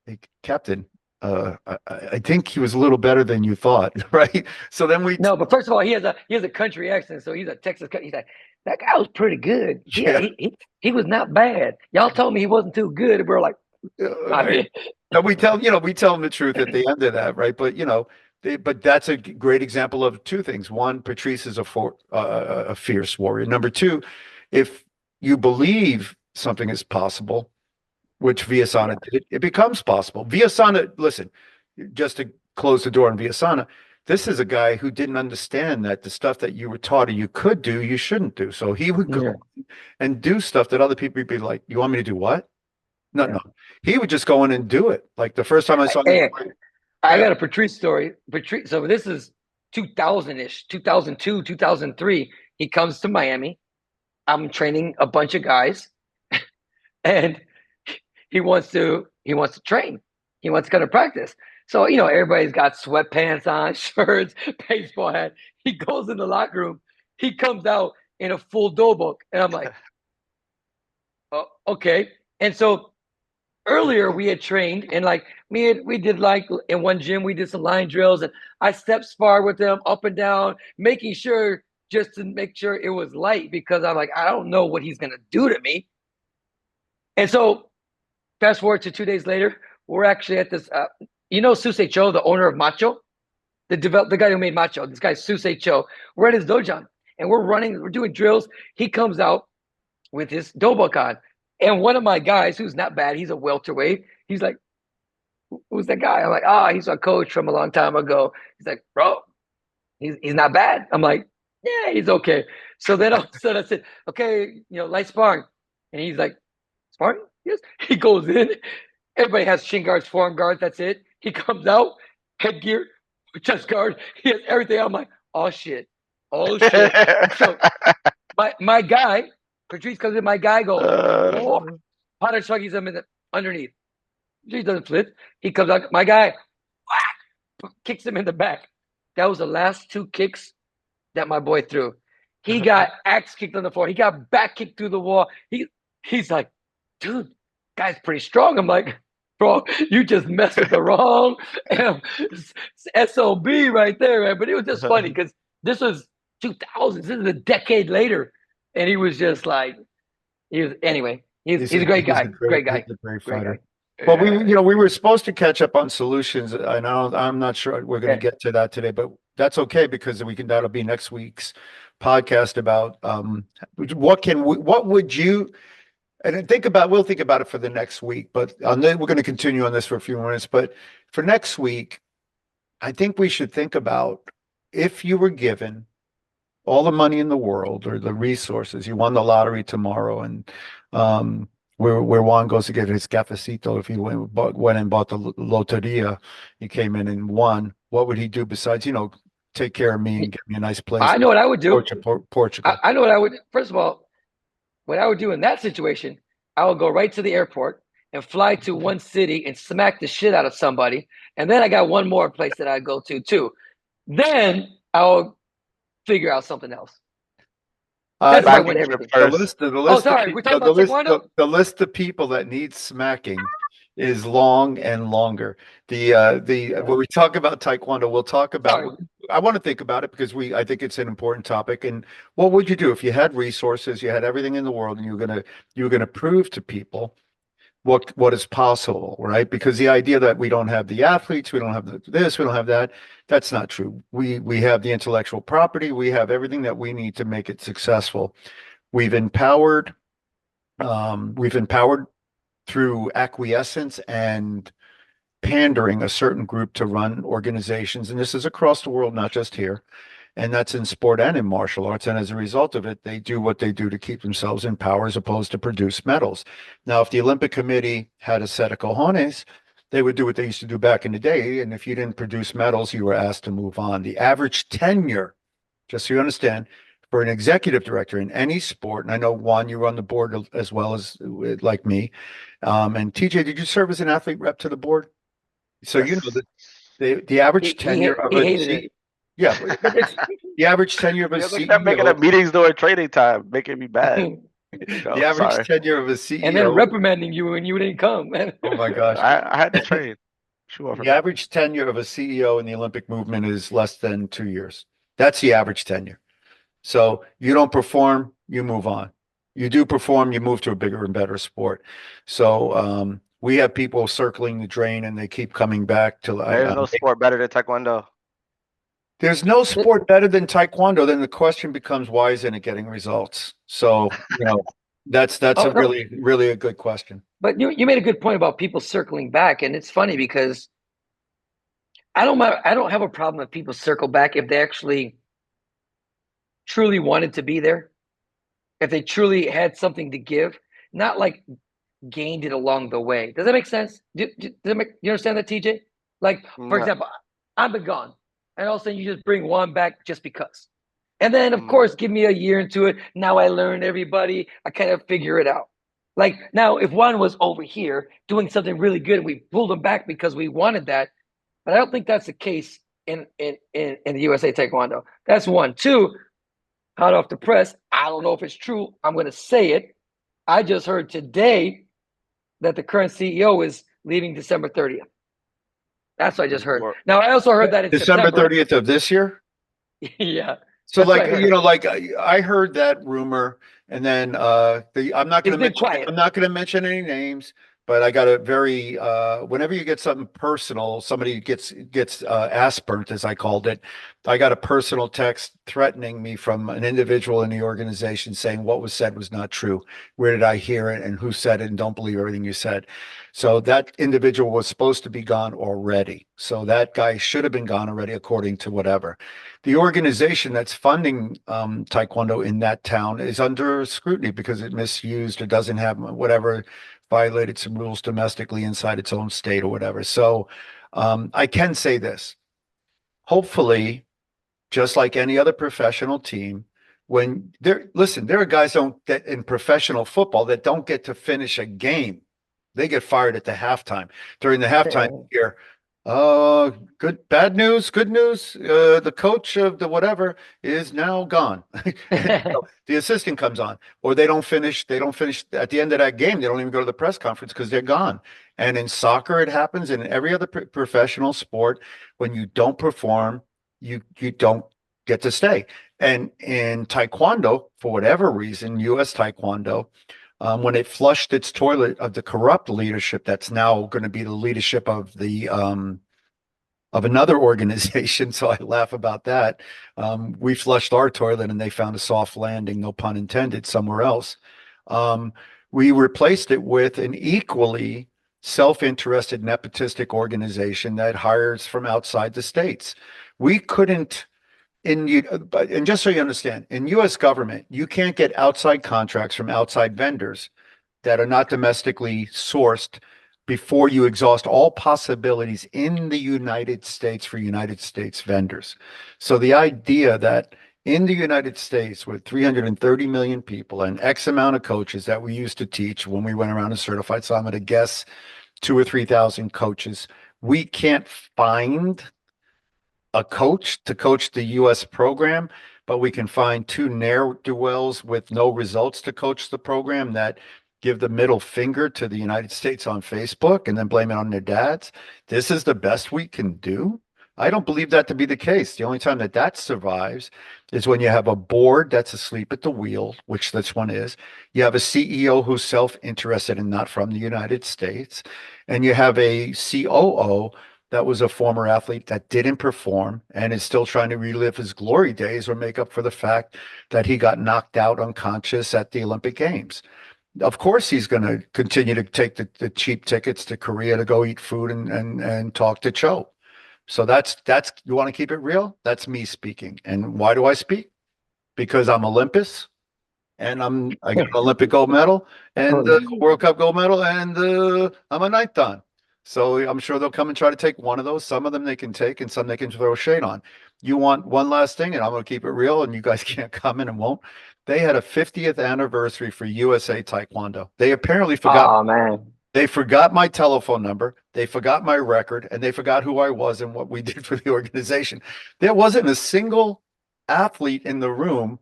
"Hey, Captain, I think he was a little better than you thought," right? So then No, but first of all, he has a country accent, so he's a Texas. He's like, "That guy was pretty good. Yeah, yeah, he was not bad. Y'all told me he wasn't too good." And we're like, I right. mean, And we tell him the truth at the end of that, right? But But that's a great example of two things. One, Patrice is a fierce warrior. Number two, if you believe something is possible, which Viasana did, it becomes possible. Viasana, listen, just to close the door on Viasana, this is a guy who didn't understand that the stuff that you were taught or you could do, you shouldn't do. So he would go and do stuff that other people would be like, you want me to do what? No, Yeah. no. He would just go in and do it. Like the first time I saw him. I got a Patrice story. Patrice, so this is 2000-ish, 2002, 2003. He comes to Miami. I'm training a bunch of guys, and he wants to train. He wants to go to practice. So, everybody's got sweatpants on, shirts, baseball hat. He goes in the locker room. He comes out in a full dough book. And I'm like, oh, okay. And so earlier we had trained, and like we did like in one gym, we did some line drills, and I step spar with them up and down, making sure just to make sure it was light, because I'm like, I don't know what he's going to do to me. And so fast forward to 2 days later, we're actually at this, Susei Cho, the owner of Macho, the guy who made Macho, this guy's Susei Cho. We're at his dojo, and we're doing drills. He comes out with his dobo on. And one of my guys, who's not bad, he's a welterweight. He's like, who's that guy? I'm like, he's our coach from a long time ago. He's like, bro, he's not bad. I'm like, yeah, he's okay. So then all of a sudden I said, okay, light sparring. And he's like, sparring? Yes. He goes in. Everybody has shin guards, forearm guards. That's it. He comes out, headgear, chest guard. He has everything. I'm like, oh shit. So my guy, Patrice comes in, my guy goes, Potter chuggies him underneath. He doesn't flip. He comes out, my guy, whack, kicks him in the back. That was the last two kicks that my boy threw. He got axe kicked on the floor. He got back kicked through the wall. He's like, dude, guy's pretty strong. I'm like, bro, you just messed with the wrong SOB right there, man. But it was just funny because this was 2000. This is a decade later. And he was just like, anyway, he's a great guy. Great guy. He's a great fighter. Well, we were supposed to catch up on solutions. I know I'm not sure we're going to get to that today, but that's okay because that'll be next week's podcast about what would you, and we'll think about it for the next week, but we're going to continue on this for a few minutes. But for next week, I think we should think about if you were given all the money in the world or the resources, you won the lottery tomorrow, and where Juan goes to get his cafecito, if he went and bought the loteria, he came in and won, what would he do besides, take care of me and get me a nice place? I know what I would do. Portugal. I know what I would. First of all, what I would do in that situation, I would go right to the airport and fly to one city and smack the shit out of somebody. And then I got one more place that I'd go to too. Then I'll figure out something else. That's why I win everything. The list The list of people that need smacking is long and longer. When we talk about Taekwondo, we'll talk about. I want to think about it because I think it's an important topic. And what would you do if you had resources, you had everything in the world, and you were gonna prove to people what is possible, right? Because the idea that we don't have the athletes, we don't have this, we don't have that, that's not true. We have the intellectual property, we have everything that we need to make it successful. We've empowered through acquiescence and pandering a certain group to run organizations, and this is across the world, not just here. And that's in sport and in martial arts. And as a result of it, they do what they do to keep themselves in power as opposed to produce medals. Now, if the Olympic Committee had a set of cojones, they would do what they used to do back in the day. And if you didn't produce medals, you were asked to move on. The average tenure, just so you understand, for an executive director in any sport, and I know, Juan, you were on the board as well as like me. And TJ, did you serve as an athlete rep to the board? So you know the average tenure of a yeah, the average tenure of a CEO. Making up meetings during training time, making me bad. The average tenure of a CEO, and then reprimanding you when you didn't come. Oh my gosh, I had to train. Sure. The average tenure of a CEO in the Olympic movement is less than 2 years. That's the average tenure. So you don't perform, you move on. You do perform, you move to a bigger and better sport. So we have people circling the drain, and they keep coming back to. There's no sport better than Taekwondo. There's no sport better than Taekwondo. Then the question becomes, why isn't it getting results? So, that's Oh, a no, really a good question. but you made a good point about people circling back, and it's funny because I don't have a problem if people circle back if they actually truly wanted to be there, if they truly had something to give, not like gained it along the way. Does that make sense? You understand that, TJ? Like, for No. example, I've been gone, and all of a sudden you just bring one back just because. And then, of Mm. course, give me a year into it. Now I learn everybody. I kind of figure it out. Like now, if one was over here doing something really good, we pulled them back because we wanted that. But I don't think that's the case in the USA Taekwondo. That's one. Two, hot off the press. I don't know if it's true. I'm going to say it. I just heard today that the current CEO is leaving December 30th. That's what I just heard. Or- Now, I also heard that in December September. 30th of this year. Yeah. So That's what like, I heard. like I heard that rumor, and then I'm not It's going to been mention quiet. I'm not going to mention any names, but I got a very whenever you get something personal, somebody gets asperged, as I called it. I got a personal text threatening me from an individual in the organization saying what was said was not true. Where did I hear it and who said it, and don't believe everything you said. So that individual was supposed to be gone already. So that guy should have been gone already, according to whatever. The organization that's funding Taekwondo in that town is under scrutiny because it misused or doesn't have whatever, violated some rules domestically inside its own state or whatever. So I can say this. Hopefully, just like any other professional team, when there are guys don't get in professional football that don't get to finish a game. They get fired at the halftime. During the halftime here, bad news, good news. The coach of the whatever is now gone. The assistant comes on, or they don't finish at the end of that game. They don't even go to the press conference because they're gone. And in soccer, it happens. In every other professional sport, when you don't perform, you don't get to stay. And in Taekwondo, for whatever reason, U.S. Taekwondo, when it flushed its toilet of the corrupt leadership, that's now going to be the leadership of the of another organization. So I laugh about that. We flushed our toilet and they found a soft landing, no pun intended, somewhere else. We replaced it with an equally self-interested, nepotistic organization that hires from outside the states. We couldn't and just so you understand, in U.S. government, you can't get outside contracts from outside vendors that are not domestically sourced before you exhaust all possibilities in the United States for United States vendors. So the idea that in the United States, with 330 million people and X amount of coaches that we used to teach when we went around and certified, so I'm going to guess 2,000 or 3,000 coaches, we can't find a coach to coach the U.S. program, but we can find two ne'er-do-wells with no results to coach the program that give the middle finger to the United States on Facebook and then blame it on their dads. This is the best we can do. I don't believe that to be the case. The only time that survives is when you have a board that's asleep at the wheel, which this one is. You have a CEO who's self-interested and not from the United States. And you have a COO that was a former athlete that didn't perform and is still trying to relive his glory days or make up for the fact that he got knocked out unconscious at the Olympic Games. Of course, he's going to continue to take the cheap tickets to Korea to go eat food and talk to Cho. So that's you want to keep it real? That's me speaking. And why do I speak? Because I'm Olympus and I got an Olympic gold medal and World Cup gold medal, and I'm a ninth dan. So I'm sure they'll come and try to take one of those. Some of them they can take and some they can throw shade on. You want one last thing, and I'm going to keep it real, and you guys can't comment and won't. They had a 50th anniversary for USA Taekwondo. They apparently forgot. Oh, man. They forgot my telephone number. They forgot my record, and they forgot who I was and what we did for the organization. There wasn't a single athlete in the room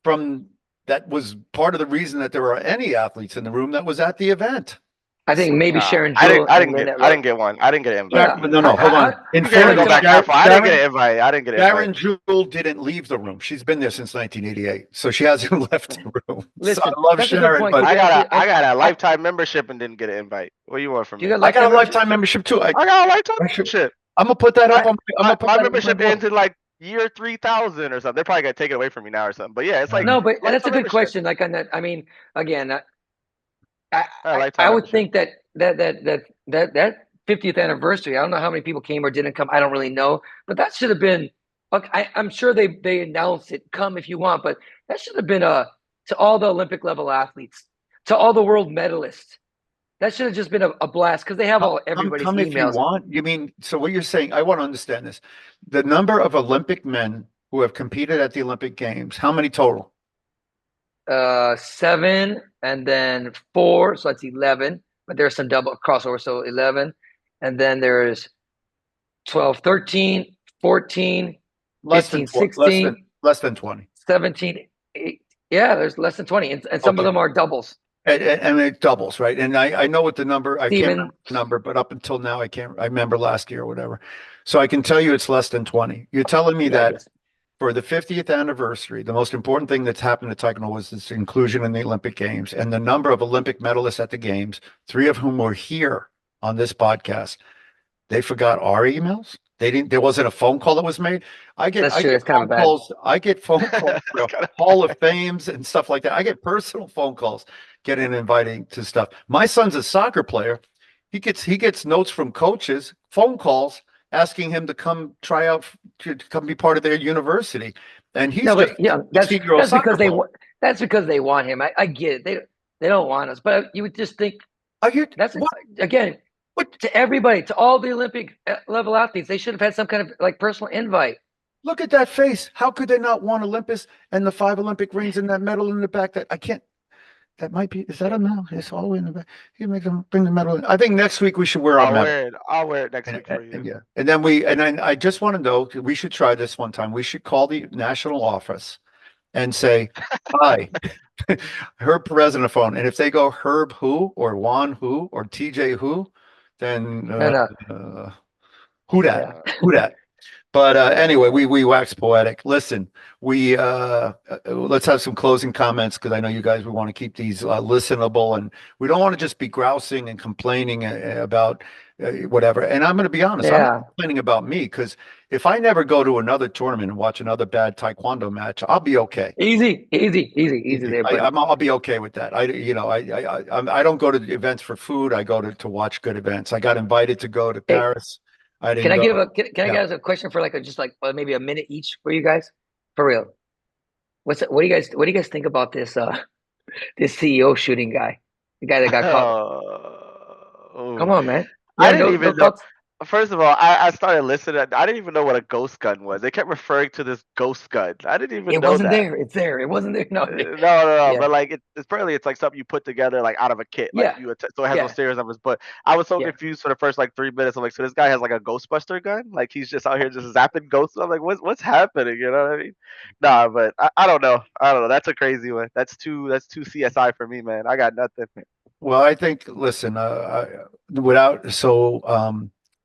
that was part of the reason that there were any athletes in the room that was at the event. I think maybe Nah, Sharon I Jewell. didn't get one. I didn't get an invite. Yeah. No, hold on. In I'm gonna go fairness, back that far. I didn't get an invite. I didn't get an Sharon invite. Jewell didn't leave the room. She's been there since 1988, so she hasn't left the room. Listen, so I love that's a good Sharon, point, but because I got a lifetime membership and didn't get an invite. What do you want from me? You got I got a membership? lifetime membership too. I got a lifetime membership. I'm gonna put that up I- on. I'm gonna put My that up on membership blog. ends in like year 3000 or something. They're probably gonna take it away from me now or something. But yeah, it's like no, but lifetime that's a good membership. question. Like on that, I mean, again, Lifetime I would membership. think that 50th anniversary. I don't know how many people came or didn't come. I don't really know, but that should have been. Look, I'm sure they announced it. Come if you want, but that should have been to all the Olympic level athletes, to all the world medalists. That should have just been a blast because they have all everybody's Come if you emails. want. You mean, so what you're saying, I want to understand this. The number of Olympic men who have competed at the Olympic Games, how many total? 7 and then 4, so that's 11. But there's some double crossover, so 11, and then there's 12, 13, 14, Less 15, than less than 20. 17, 8. Yeah, there's less than 20, and some of Okay. them are doubles. And it doubles, right? And I know what the number, I can't Steven, remember the number, but up until now, I remember last year or whatever. So I can tell you it's less than 20. You're telling me yeah, I that guess. for the 50th anniversary, the most important thing that's happened to Taekwondo was its inclusion in the Olympic Games and the number of Olympic medalists at the Games, 3 of whom were here on this podcast. They forgot our emails. They didn't. There wasn't a phone call that was made. That's true. get It's kind of phone bad. calls. I get phone calls for Kind of- Hall of Fames and stuff like that. I get personal phone calls getting inviting to stuff. My son's a soccer player. He gets notes from coaches, phone calls asking him to come try out to come be part of their university. And he's No, just but yeah, a that's 16-year-old that's soccer because they player. that's because they want him. I get it. They don't want us, but you would just think Are you that's what? again What? to everybody, to all the Olympic level athletes. They should have had some kind of like personal invite. Look at that face. How could they not want Olympus and the 5 Olympic rings and that medal in the back? That I can't. That might be. Is that a medal? It's all in the back. You make them bring the medal in. I think next week we should wear our I'll medal. wear it. I'll wear it next week for And you. yeah, and then I just want to know. We should try this one time. We should call the national office and say, "Hi, Herb Perez on the phone." And if they go Herb who or Juan who or TJ who, then No. who that? Who that? But anyway, we wax poetic. Listen, we let's have some closing comments because I know you guys we want to keep these listenable and we don't want to just be grousing and complaining about whatever. And I'm going to be honest, I'm Yeah. not complaining about me because if I never go to another tournament and watch another bad taekwondo match, I'll be okay. Easy there, buddy. I'll be okay with that. I don't go to events for food. I go to watch good events. I got invited to go to Hey, Paris. I Can didn't I go. give can I Yeah. guys a question for like just like maybe a minute each for you guys? For real. What do you guys think about this this CEO shooting guy? The guy that got caught. Come Oh, on, man. I Yeah, didn't no even know. thoughts? First of all, I started listening. I didn't even know what a ghost gun was. They kept referring to this ghost gun. I didn't even It know wasn't that. there. It's there. It wasn't there. No. No. Yeah. But like, apparently it's like something you put together like out of a kit. Like Yeah. so it has no Yeah. serial numbers. But I was so Yeah. confused for the first like 3 minutes. I'm like, so this guy has like a Ghostbuster gun? Like he's just out here just zapping ghosts. I'm like, what's happening? You know what I mean? Nah, but I don't know. I don't know. That's a crazy one. That's too CSI for me, man. I got nothing. Well, I think, listen,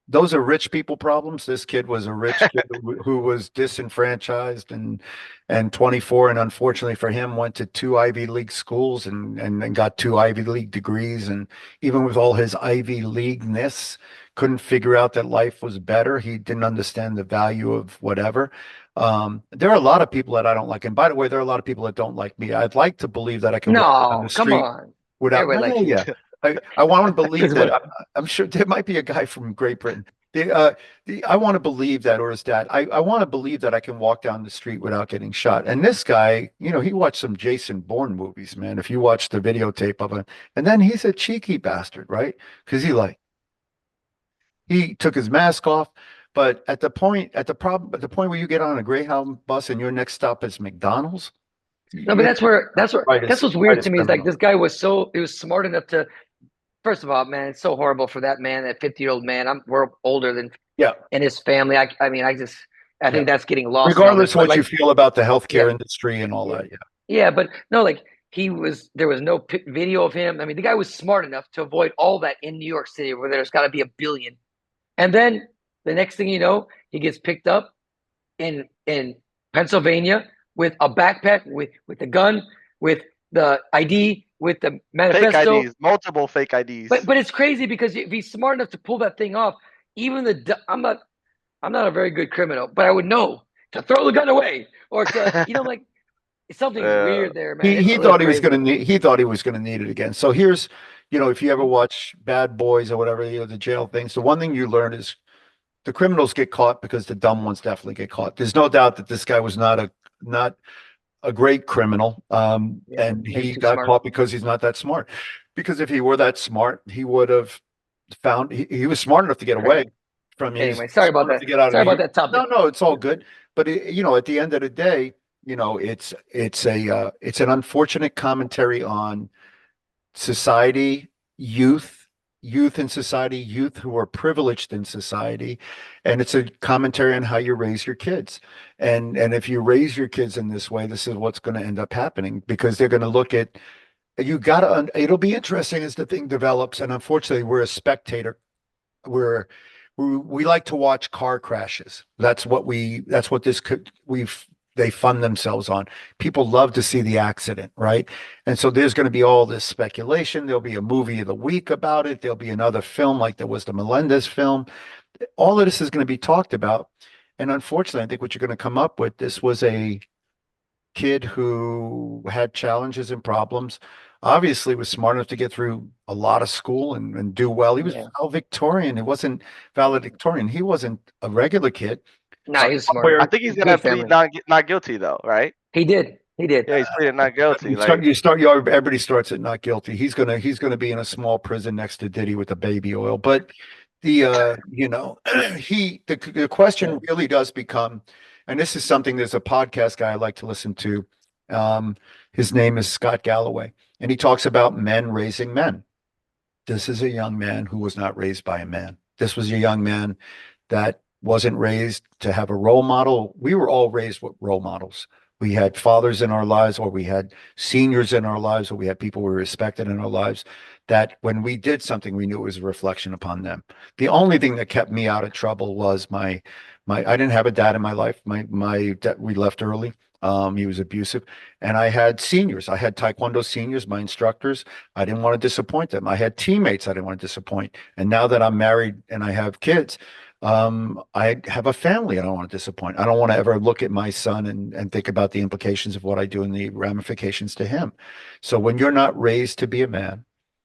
those are rich people problems. This kid was a rich kid who was disenfranchised and 24, and unfortunately for him, went to 2 Ivy League schools and got 2 Ivy League degrees. And even with all his Ivy League-ness, couldn't figure out that life was better. He didn't understand the value of whatever. There are a lot of people that I don't like. And by the way, there are a lot of people that don't like me. I'd like to believe that I can walk down No, the come street on. without, Everybody likes you. yeah. I want to believe 'Cause that. what- I'm sure there might be a guy from Great Britain. I want to believe that, or his dad. I want to believe that I can walk down the street without getting shot. And this guy, he watched some Jason Bourne movies, man. If you watch the videotape of it, and then he's a cheeky bastard, right? Because he took his mask off. But at the point where you get on a Greyhound bus and your next stop is McDonald's. No, but that's what's weird to me is like this guy was smart enough to. First of all, man, it's so horrible for that man, that 50-year-old man. We're older than and his family. I think that's getting lost. Regardless of what you feel about the healthcare industry and all that, Yeah, but no, like there was no video of him. I mean, the guy was smart enough to avoid all that in New York City, where there's got to be a billion. And then the next thing you know, he gets picked up in Pennsylvania with a backpack, with the gun, with the ID, with the manifesto. Fake IDs, multiple fake IDs. But it's crazy because if he's smart enough to pull that thing off, even I'm not I'm not a very good criminal, but I would know to throw the gun away or to, like, something's Yeah. weird there, man. He It's he a little thought he was crazy. going to need he thought he was going to need it again. So here's, if you ever watch Bad Boys or whatever, the jail things, the one thing you learn is the criminals get caught because the dumb ones definitely get caught. There's no doubt that this guy was not a great criminal. Yeah, And he's he too got smart. caught because he's not that smart. Because if he were that smart, he would have found he was smart enough to get away from you. Anyway, sorry about that. To get out Sorry of about that topic. No, it's all good. But at the end of the day, it's an unfortunate commentary on society, youth in society, youth who are privileged in society, and it's a commentary on how you raise your kids. And if you raise your kids in this way, this is what's going to end up happening, because they're going to look at it'll be interesting as the thing develops. And unfortunately, we're a spectator. We like to watch car crashes. That's what they fund themselves on. People love to see the accident, right? And so there's going to be all this speculation. There'll be a movie of the week about it. There'll be another film like there was the Melendez film. All of this is going to be talked about. And unfortunately, I think what you're going to come up with, this was a kid who had challenges and problems, obviously was smart enough to get through a lot of school and do well. He was valedictorian. It wasn't valedictorian. He wasn't a regular kid. Nah, he's smart. I think he's gonna plead not guilty though, right? He did. Yeah, he's pleaded not guilty. Everybody starts at not guilty. He's gonna be in a small prison next to Diddy with the baby oil. But the the question really does become, and this is something, there's a podcast guy I like to listen to. His name is Scott Galloway, and he talks about men raising men. This is a young man who was not raised by a man. This was a young man that wasn't raised to have a role model. We were all raised with role models. We had fathers in our lives, or we had seniors in our lives, or we had people we respected in our lives, that when we did something, we knew it was a reflection upon them. The only thing that kept me out of trouble was I didn't have a dad in my life. My dad, we left early. He was abusive, and I had seniors. I had Taekwondo seniors, my instructors. I didn't want to disappoint them. I had teammates I didn't want to disappoint. And now that I'm married and I have kids, I have a family I don't want to disappoint. I don't want to ever look at my son and think about the implications of what I do and the ramifications to him. So when you're not raised to be a man,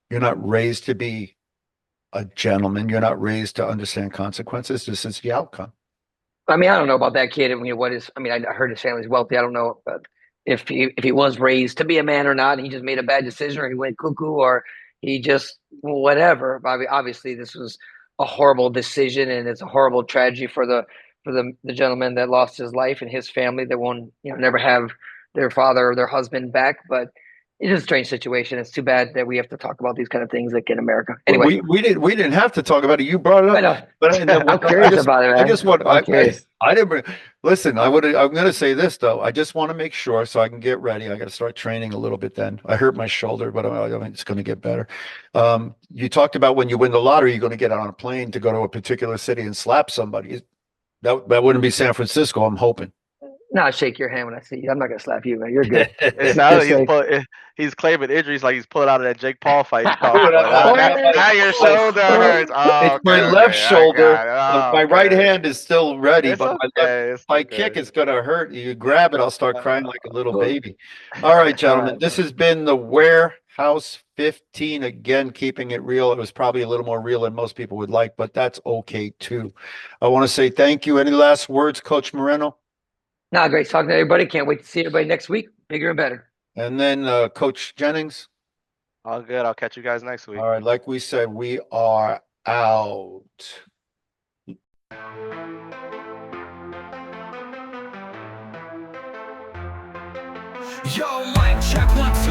you're not raised to be a gentleman, you're not raised to understand consequences, this is the outcome. I mean, I don't know about that kid. I heard his family's wealthy. I don't know if he was raised to be a man or not, and he just made a bad decision, or he went cuckoo, or he just whatever. But obviously, this was a horrible decision, and it's a horrible tragedy for the gentleman that lost his life and his family that won't never have their father or their husband back. But it is a strange situation. It's too bad that we have to talk about these kind of things like in America. Anyway, we didn't have to talk about it. You brought it up. I know. But I'm curious about it, man. I didn't listen. I'm going to say this though. I just want to make sure so I can get ready. I got to start training a little bit. Then I hurt my shoulder, but I mean, it's going to get better. You talked about when you win the lottery, you're going to get on a plane to go to a particular city and slap somebody. That wouldn't be San Francisco, I'm hoping. No, I'll shake your hand when I see you. I'm not gonna slap you, man. You're good. He's claiming injuries like he's pulling out of that Jake Paul fight. Now your shoulder hurts. It's my left shoulder. My right hand is still ready, but my kick is gonna hurt. You grab it, I'll start crying like a little baby. All right, gentlemen. This has been the Warehouse 15. Again, keeping it real. It was probably a little more real than most people would like, but that's okay too. I want to say thank you. Any last words, Coach Moreno? No, great talking to everybody. Can't wait to see everybody next week. Bigger and better. And then Coach Jennings. All good. I'll catch you guys next week. All right. Like we said, we are out. Yo, mic check 1, 2.